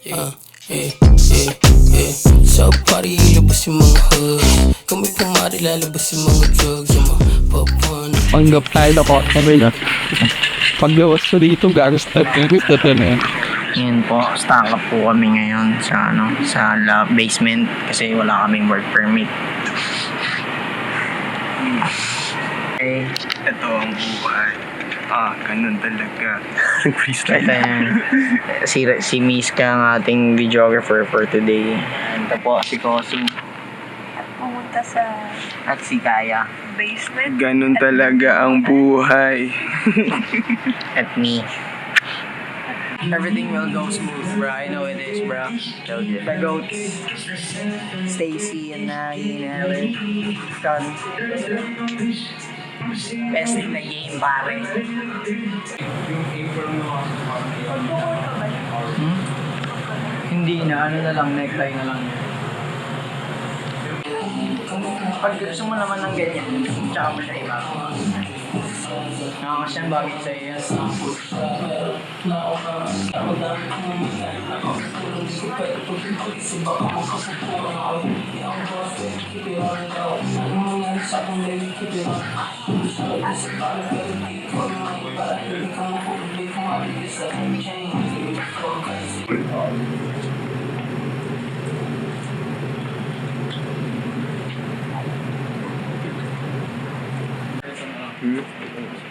Yeah, yeah, yeah. Sa party, ilabas yung mga hugs. Kami pumari, lalabas yung mga drugs. Yung mga papan. Panggap tayo na ko kami na. Paggawas ko dito, gagas na pirit na to na. Yun po, stock up po kami ngayon sa basement kasi wala kaming work permit. Okay, Ito ang buhay. Ganun talaga. ito yan. Si Miska ang ating videographer for today. Ito po, si Kosu Pumunta sa at si Kaya basement. Ganun talaga ang buhay. at me. Everything will go smooth, bro. I know it is, bro. The goats, Stacy and Nagi and Ellen. Done. Best in the game, pare. Hindi na, ano na lang, necktie na lang. Pag gusto mo naman ng ganyan, tsaka mo siya iba. Nakakasyan bagay sa iyo.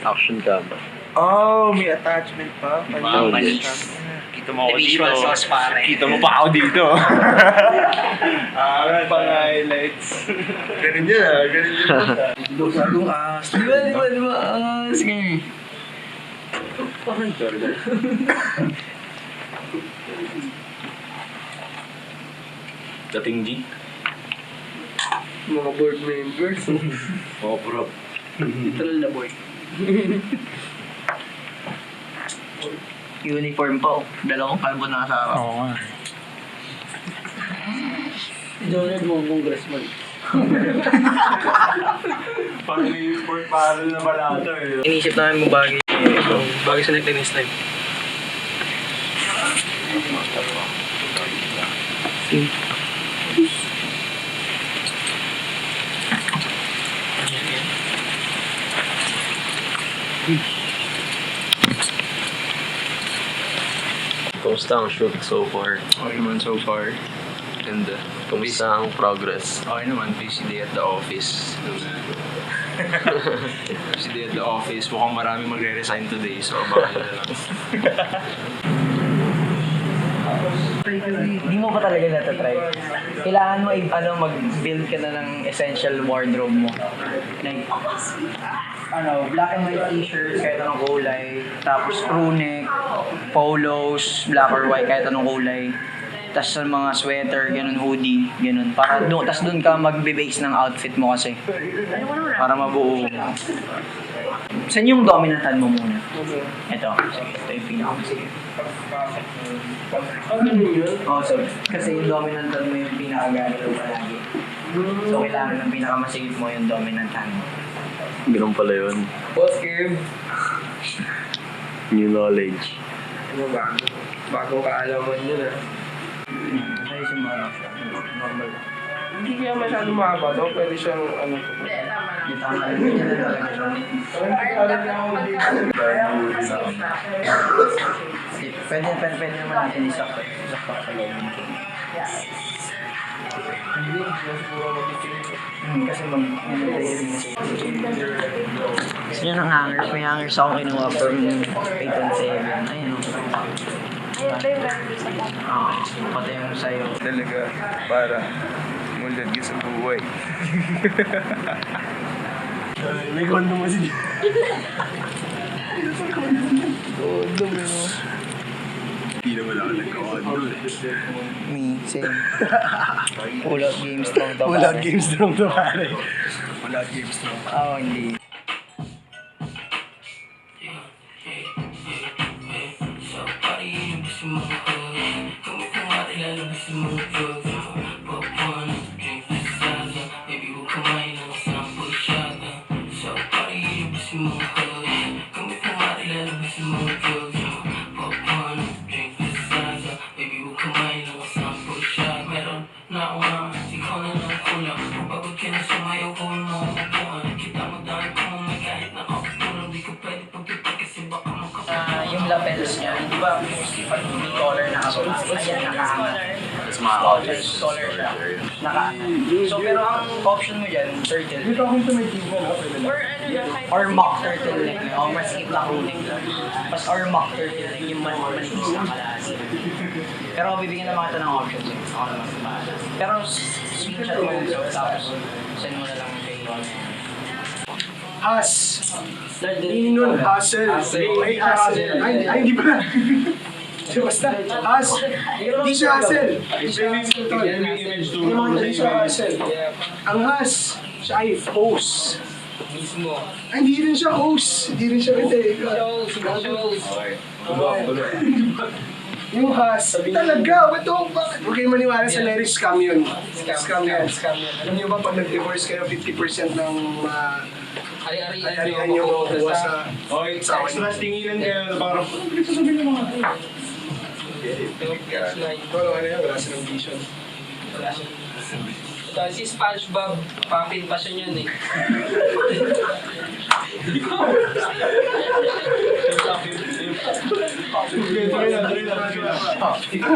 Action cam. Oh, may attachment pa. Kita mo ako The dito. visual sauce, pare. Kita mo pa ako dito. Pang highlights. Ganun yan ganun yan. Di ba? Sige. Dating G. Mga board members. Oh, bro. Literal na boy. Uniform po. Dalawang kalbo na sa ako. Oo nga. Donald mo congressman. Parang may sport para na balato eh. Inisip namin mo bagay sa neckline this time. Kumusta ang shoot so far? Okay naman so far. Ganda. Kumusta ang progress? Okay naman, busy day at the office. Busy day at the office. Mukhang marami magre-resign today, so abangan na lang. Hindi mo pa talaga natatry. Kailangan mo mag-build ka na ng essential wardrobe mo. Like, black and white t-shirts, kahit anong kulay. Tapos crew neck, polos, black or white, kahit anong kulay. Tapos sa mga sweater, ganun, hoodie, ganun. Tapos doon ka magbe-base ng outfit mo kasi. Para mabuo. Saan yung dominantan mo muna? Ito. Sige, ito yung pinaka-sige. So, kasi yung dominantan mo yung pinaka-gagalaw palagi. So, kailangan ng pinaka-masigit mo yung dominantan mo. Ganun pala yun. Boss Kirb. New knowledge. Ano ba? Bago kaalaman yun Ayos yung mga normal. Hindi kaya masyado mahaba to. Pwede siyang Yung tama lang. Ganyan na talaga siya. Pwede naman natin isakto sa loob. Kasi gusto nyo ng hangers? May hangers akong kinuha from 817. Ayun o. Pati yung sayo. talaga para mulad ka sa buhay. May kondo mo si kondo mo. Hindi naman ako nagkakondo Me, same. Pull out games strong to. Wala games strong to pare. Wala games strong. Hindi. Sa party, ilabas yung mga hugs. Kami pumari, lalabas yung mga drugs. Yung mga papan. Drink na salsa. Baby, huwag kumain ng sample shot. Sa party, ilabas yung mga hugs. Kami pumari, lalabas yung mga drugs. Yung mga papan. Drink na salsa. Baby, huwag kumain lapels niya, di ba, mostly pag may collar na ako, ayan nakaangat. Mas mga Collar siya, nakaangat. So, pero ang option mo dyan, turtleneck. Or ano lang, kahit Or mock turtleneck. O, mas skip na kunik lang. Mas or mock turtleneck, yung manipis na kalahati. Pero bibigyan naman kita ng options. Ako naman sa bahala. Pero screenshot mo yun, tapos send mo na lang kay Has. Meaning nun, hustle. Ay, hustle. Ay, hindi pala. So, basta, has. Hindi siya hustle. Hindi siya hustle. Ang has, siya ay host. Mismo. Ay, hindi rin siya host. Hindi rin siya Shows. Yung has, talaga, bakit? Huwag kayong maniwala sa lyrics, scam yun. Scam yan. Alam niyo ba, pag nag-divorce kayo, 50% ng Ari-arian nyo nyo makukuha sa... Okay, extra tinginan kayo. Parang, sasabihin ng mga Ano yan, wala silang vision. Ito, si SpongeBob, papin pa siya niyan eh.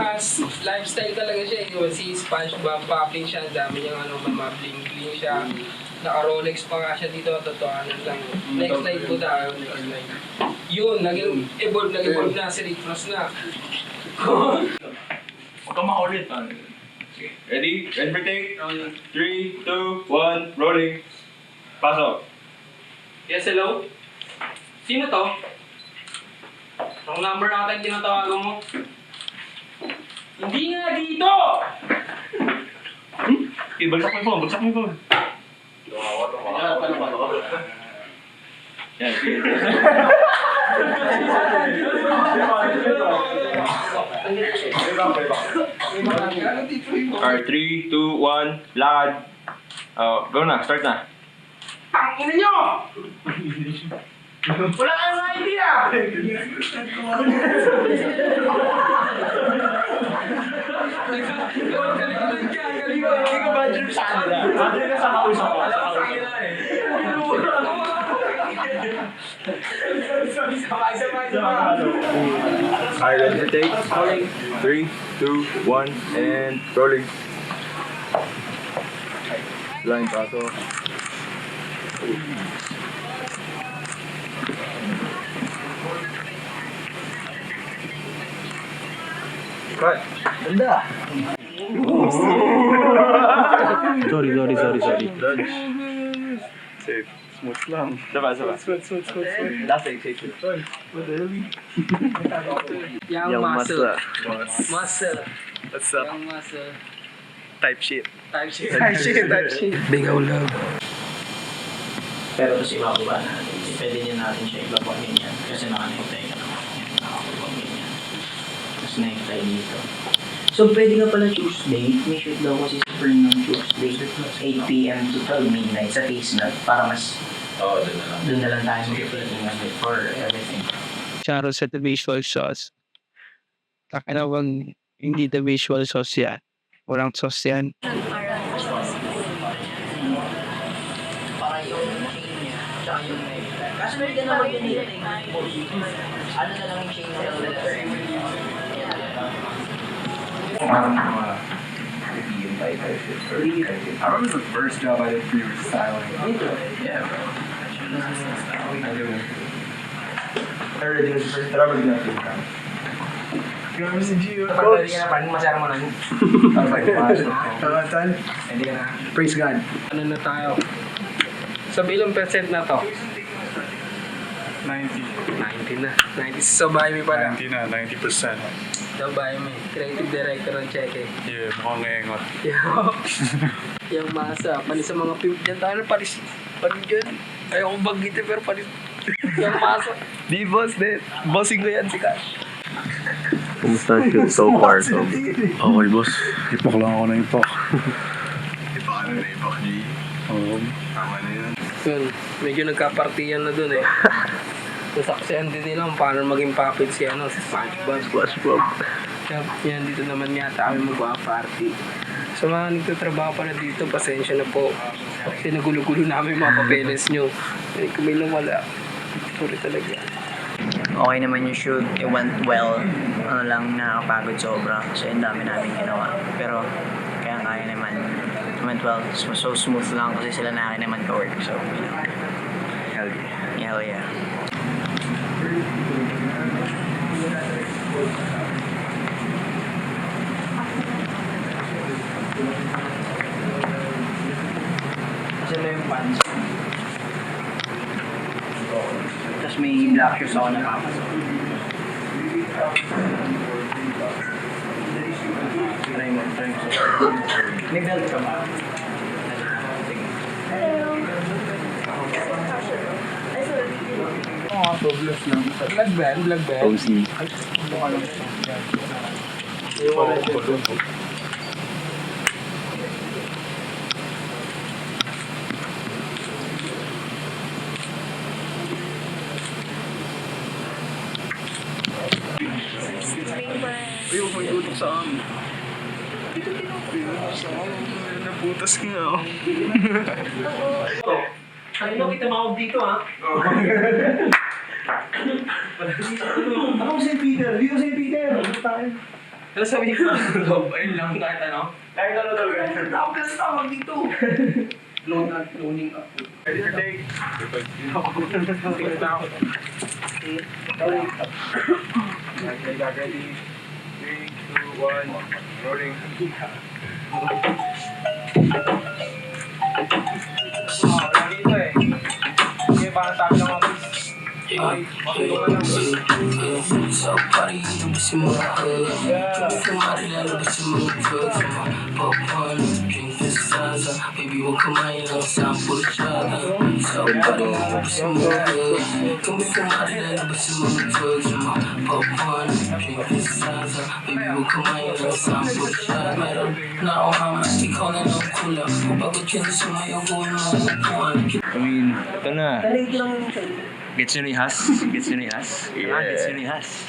As lifestyle talaga siya eh. Si SpongeBob, papin siya. Ang dami niyang ano, bling-bling siya. Naka-Rolex pa nga siya dito. Totoanan lang. Next slide po tayo. Next slide. Yun, naging evolve na si Rick Ross na. huwag kang makulit. Okay. Ready? Ready for take? 3, 2, 1, rolling. Pasok. Yes, hello? Sino to? Ang number natin tinatawagan mo? Hindi nga dito! Okay, bagsak mo yung phone. Bagsak mo yung phone. Yan, sige. Alright, 3, 2, 1, lakad. Oh, go na, start na. Ang ina nyo! Wala kayong idea! Hindi ko bad trip sa kanila. Bad trip ka sa kausap ko. Alright, ready for take? 3, 2, 1, and rolling. Line pasok. Cut. Ganda. Sorry. Dodge. Safe. Smooth lang. Saba. Last execution. Young muscle. Muscle. What's up? Young muscle. Type shit. Type shit. Bigaw love. Pero kasi makuha natin. Pwede din natin siya iba ganyan. Kasi naka-necktie ka naman. Nakakuha ganyan. Tapos necktie dito. So pwede ka pala Tuesday. May shoot daw kasi sa Fern ng Tuesday. 8 p.m. to 12 midnight sa face nut. Para mas... Oo, doon na lang. Doon na lang tayo mag-fitting for everything. Charles at the visual sauce. Takina bang hindi the visual sauce yan. Walang sauce yan. Para yung chain niya, tsaka yung necktie. Kasi may ka naman yun dito yung ano na lang yung chain ng letter M. I remember the first job I did for you was styling. Yeah, bro. Grabe si Gio. Pwede ka na, parang masyara mo lang. Tol, Pwede ka na. praise God. Ano na tayo? Sa ilang percent na to? 90. 90 na. 90 sa bahay mo pala. 90 na, 90%. Sa bahay mo. Creative director ng Cheque. Yeah, mukhang ngayon. Yung masa. Panis sa mga pimp dyan. Tayo na panis. Panis dyan. Ayoko bagito pero panis. Yung masa. Di boss, din. Bossing ko yan si Cash. Kumusta ang shoot so far? Okay, boss. Ipok lang ako na ipok. Ipok na ipok, G. Oo. Tama na yun. Yun. Medyo nagkapartiyan na dun eh. Nasaksihan din nila kung paano maging puppet si ano, si SpongeBob. Kaya yan dito naman yata kami magpa-party. Sa mga nagtatrabaho pala dito, pasensya na po. Kasi nagulo-gulo namin yung mga papeles nyo. Kami lang wala. Sorry talaga. Okay naman yung shoot. It went well. Ano lang, nakakapagod sobra. Kasi ang dami namin ginawa. Pero, kaya naman. It went well. So smooth lang kasi sila na akin naman ka-work. So, you know. Hell yeah. Hell yeah. Sila yung pants. Tapos may black shoes ako na papasok. Try mo. May belt ka ba? Sige. Vlog band. OC. Uy, huwag may tutok sa amin. Naputas nga ako. Ano kita makawag dito ha? Ako St. Peter. Dito St. Peter. Pero sabi ko, ayun lang kahit ano. Kahit ano talaga. Ako kasi tawag dito. Loaning up. Ready for take? Ready. 3, 2, 1, rolling. Wala dito eh. Sige, parang sabi lang ako. So party labas yung mga hood. Kami kumarila labas yung mga drugs. Mga popcorn, drink this salsa. Baby, huwag kumain lang sa pulsyada. So party labas yung mga hood. Kami kumarila labas yung mga drugs. Mga popcorn, drink this salsa. Baby, huwag kumain lang sa pulsyada. Meron na ako hamas, ikaw na lang kulang. Kung pagod ka na sumayaw, gawin mo ang upuan. I mean, ito na. Gets nyo ni Has? Gets nyo ni Has? Yeah. Gets nyo ni Has?